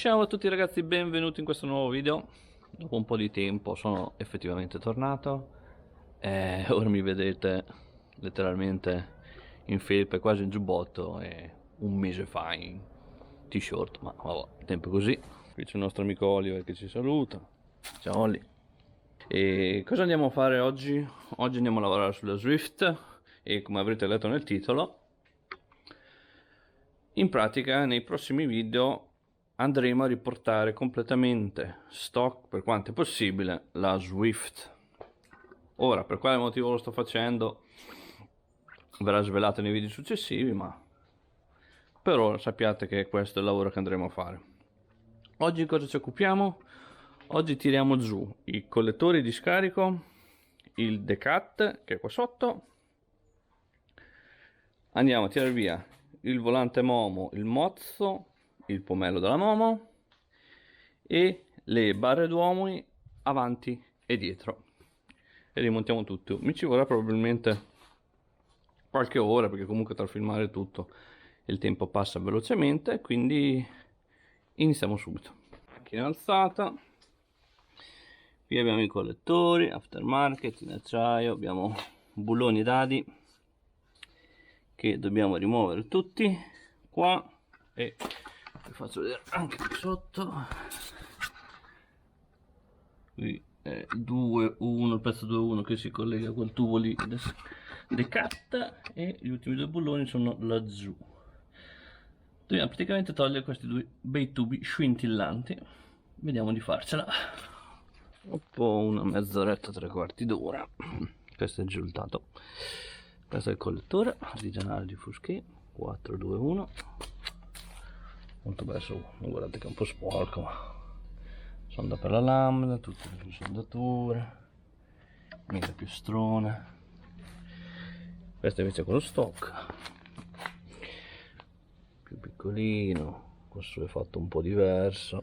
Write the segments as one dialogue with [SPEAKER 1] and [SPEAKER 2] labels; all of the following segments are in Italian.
[SPEAKER 1] Ciao a tutti ragazzi, benvenuti in questo nuovo video. Dopo un po' di tempo sono effettivamente tornato e ora mi vedete letteralmente in felpe, quasi in giubbotto, e un mese fa in t-shirt, ma vabbè, tempo così. Qui c'è il nostro amico Oliver che ci saluta. Ciao Oli. E cosa andiamo a fare oggi? Oggi andiamo a lavorare sulla Swift e, come avrete letto nel titolo, in pratica nei prossimi video andremo a riportare completamente stock, per quanto è possibile, la Swift. Ora, per quale motivo lo sto facendo verrà svelato nei video successivi, ma per ora sappiate che questo è il lavoro che andremo a fare. Oggi cosa ci occupiamo? Oggi tiriamo giù i collettori di scarico, il decat che è qua sotto, andiamo a tirare via il volante Momo, il mozzo, il pomello della Momo e le barre d'uomo avanti e dietro, e rimontiamo tutto. Mi ci vorrà probabilmente qualche ora, perché comunque tra filmare tutto il tempo passa velocemente, quindi iniziamo subito. Macchina alzata, qui abbiamo i collettori aftermarket in acciaio, abbiamo bulloni e dadi che dobbiamo rimuovere tutti qua, e vi faccio vedere anche qui sotto. Qui è 2-1, il pezzo 2-1 che si collega col tubo lì decatta, e gli ultimi due bulloni sono laggiù. Dobbiamo praticamente togliere questi due bei tubi scintillanti. Vediamo di farcela. Dopo una mezz'oretta, tre quarti d'ora, questo è il risultato. Questo è il collettore artigianale di Fusquet 421, molto bello. Guardate che è un po' sporco, ma sonda per la lambda, tutte le sondature, mega piestrone. Questo invece è quello stock, più piccolino. Questo è fatto un po' diverso,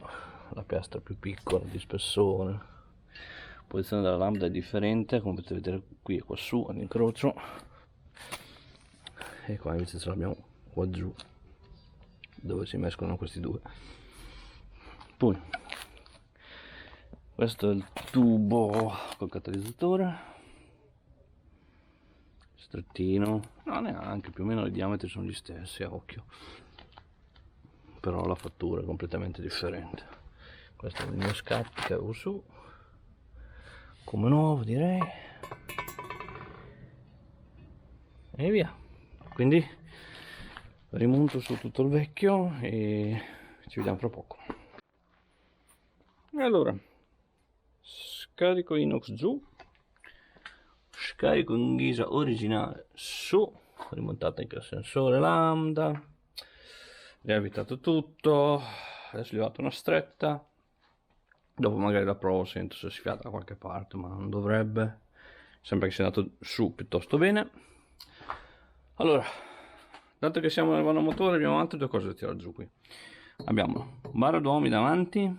[SPEAKER 1] la piastra più piccola di spessore, la posizione della lambda è differente, come potete vedere qui e qua su all'incrocio, e qua invece ce l'abbiamo qua giù dove si mescolano questi due. Poi questo è il tubo col catalizzatore, strettino, no neanche, più o meno i diametri sono gli stessi a occhio, però la fattura è completamente differente. Questo è il mio scatto che avevo su, come nuovo direi, e via. Quindi rimonto su tutto il vecchio e ci vediamo fra poco. Allora, scarico inox giù, scarico in ghisa originale su, rimontata anche il sensore lambda, riavvitato tutto. Adesso gli ho dato una stretta, dopo magari la provo, sento se si fiata da qualche parte, ma non dovrebbe, sembra che sia andato su piuttosto bene. Allora, dato che siamo nel vanomotore, abbiamo altre due cose da tirare giù qui. Abbiamo barra d'uomo davanti,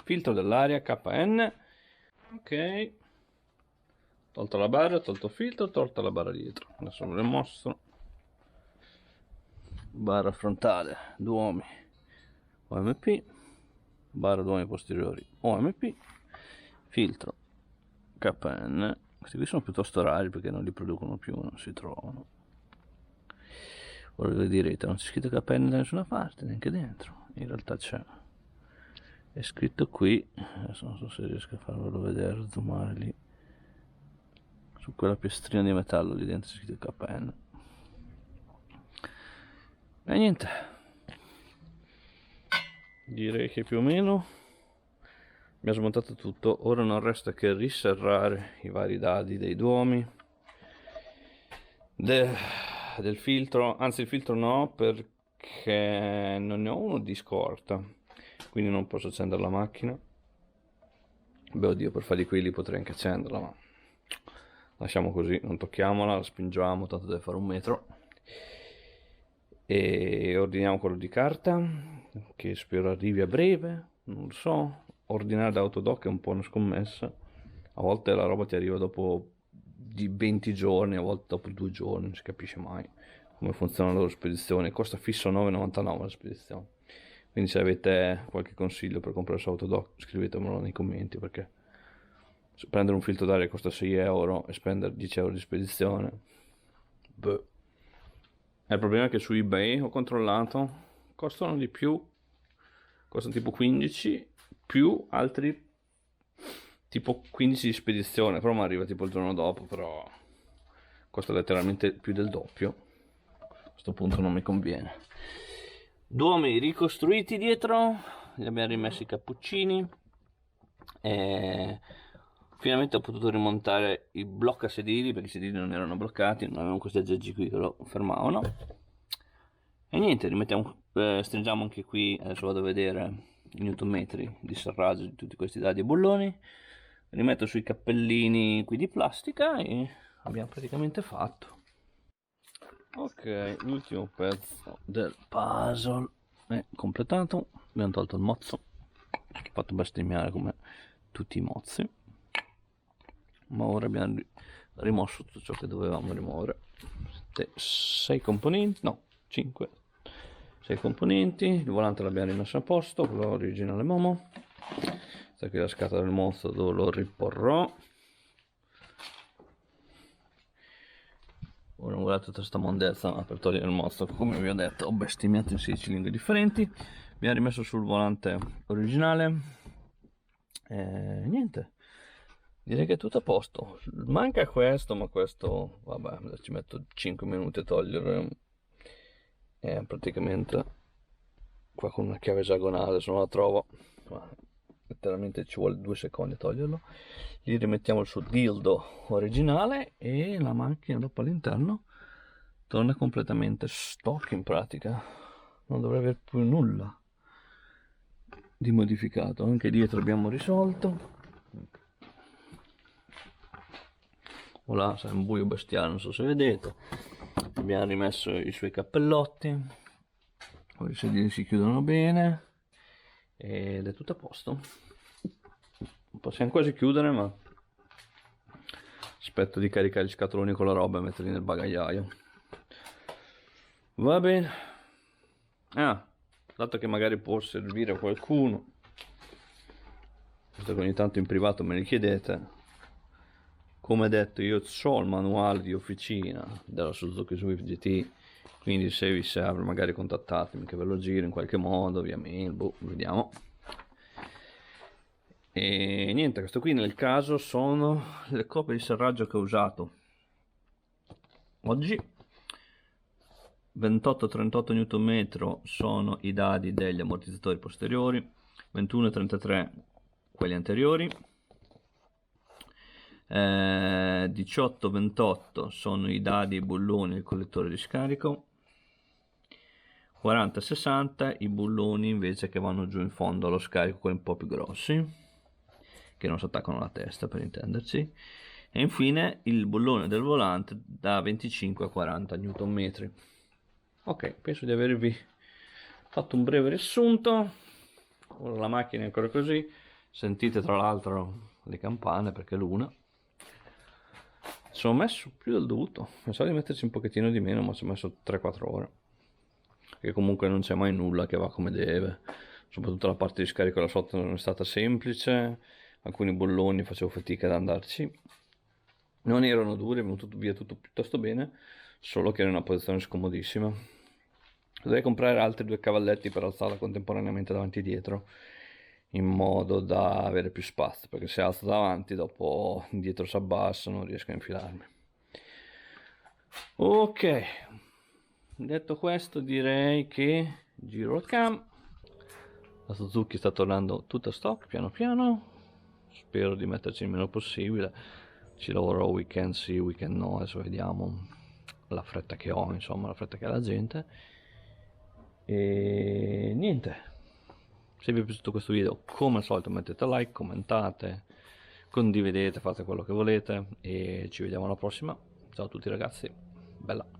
[SPEAKER 1] filtro dell'aria KN, ok, tolta la barra, tolto il filtro, tolta la barra dietro. Adesso ve le mostro. Barra frontale d'uomi OMP, barra d'uomi posteriori OMP, filtro KN. Questi qui sono piuttosto rari perché non li producono più, non si trovano. Ora vi direte, non c'è scritto KN da nessuna parte, neanche dentro. In realtà c'è, è scritto qui. Adesso non so se riesco a farvelo vedere, zoomare lì su quella piestrina di metallo, lì dentro c'è scritto KN. E niente, direi che più o meno abbiamo smontato tutto. Ora non resta che riserrare i vari dadi dei duomi, del filtro, anzi il filtro no, perché non ne ho uno di scorta, quindi non posso accendere la macchina. Beh oddio, per farli qui li potrei anche accenderla, ma lasciamo così, non tocchiamola, la spingiamo, tanto deve fare un metro. E ordiniamo quello di carta, che spero arrivi a breve, non lo so. Ordinare da Autodoc è un po' una scommessa, a volte la roba ti arriva dopo di 20 giorni, a volte dopo 2 giorni, non si capisce mai come funziona la loro spedizione. Costa fisso 9,99 la spedizione, quindi se avete qualche consiglio per comprare il Autodoc scrivetemelo nei commenti, perché prendere un filtro d'aria costa 6 euro e spendere 10 euro di spedizione, beh. Il problema è che su eBay ho controllato, costano di più, costano tipo 15 più altri tipo 15 di spedizione, però mi arriva tipo il giorno dopo, però costa letteralmente più del doppio. A questo punto non mi conviene. Duomi ricostruiti dietro, gli abbiamo rimessi i cappuccini e finalmente ho potuto rimontare il blocca sedili, perché i sedili non erano bloccati, non avevamo questi aggeggi qui che lo fermavano. E niente, stringiamo anche qui, adesso vado a vedere i newtonmetri di serraggio di tutti questi dadi e bulloni, rimetto sui cappellini qui di plastica e abbiamo praticamente fatto. Ok, l'ultimo pezzo del puzzle è completato, abbiamo tolto il mozzo, che ha fatto bestemmiare come tutti i mozzi, ma ora abbiamo rimosso tutto ciò che dovevamo rimuovere. 6 componenti, no, 5, 6 componenti, il volante l'abbiamo rimesso a posto, quello originale Momo, questa qui è la scatola del mozzo dove lo riporrò. Ora non guardate tutta questa mondezza, ma per togliere il mozzo, come vi ho detto, ho bestemmiato in 6 cilindri differenti. Abbiamo rimesso sul volante originale e niente, direi che è tutto a posto. Manca questo, ma questo vabbè, ci metto 5 minuti a togliere. È praticamente qua con una chiave esagonale, se non la trovo, ma letteralmente ci vuole 2 secondi a toglierlo. Gli rimettiamo il suo dildo originale e la macchina dopo all'interno torna completamente stock in pratica, non dovrebbe aver più nulla di modificato. Anche dietro abbiamo risolto. Voilà, c'è un buio bestiale, non so se vedete. Abbiamo rimesso i suoi cappellotti, ora i sedili si chiudono bene ed è tutto a posto. Possiamo quasi chiudere, ma aspetto di caricare gli scatoloni con la roba e metterli nel bagagliaio. Va bene. Dato che magari può servire a qualcuno, visto che ogni tanto in privato me li chiedete, come detto io ho il manuale di officina della Suzuki Swift GT, quindi se vi serve magari contattatemi che ve lo giro in qualche modo via mail, vediamo. E niente, questo qui nel caso sono le coppe di serraggio che ho usato oggi. 28-38 Nm sono i dadi degli ammortizzatori posteriori, 21-33 quelli anteriori, 18-28 sono i dadi, i bulloni e il collettore di scarico, 40-60 i bulloni invece che vanno giù in fondo allo scarico, quelli un po' più grossi, che non si attaccano alla testa per intenderci, e infine il bullone del volante da 25 a 40 Nm. Ok, penso di avervi fatto un breve riassunto. Ora la macchina è ancora così, sentite tra l'altro le campane perché è l'una. Ci ho messo più del dovuto, pensavo di metterci un pochettino di meno, ma ci ho messo 3-4 ore, che comunque non c'è mai nulla che va come deve, soprattutto la parte di scarico là sotto non è stata semplice, alcuni bolloni facevo fatica ad andarci, non erano duri, è venuto via tutto piuttosto bene, solo che era in una posizione scomodissima. Dovrei comprare altri 2 cavalletti per alzarla contemporaneamente davanti e dietro, in modo da avere più spazio, perché se alzo davanti dopo dietro si abbassa, non riesco a infilarmi. Ok, detto questo direi che giro il cam. La Suzuki sta tornando tutta stock piano piano, spero di metterci il meno possibile, ci lavoro weekend sì, weekend no, adesso vediamo la fretta che ho, insomma la fretta che ha la gente. E niente, se vi è piaciuto questo video come al solito mettete like, commentate, condividete, fate quello che volete e ci vediamo alla prossima. Ciao a tutti ragazzi, bella.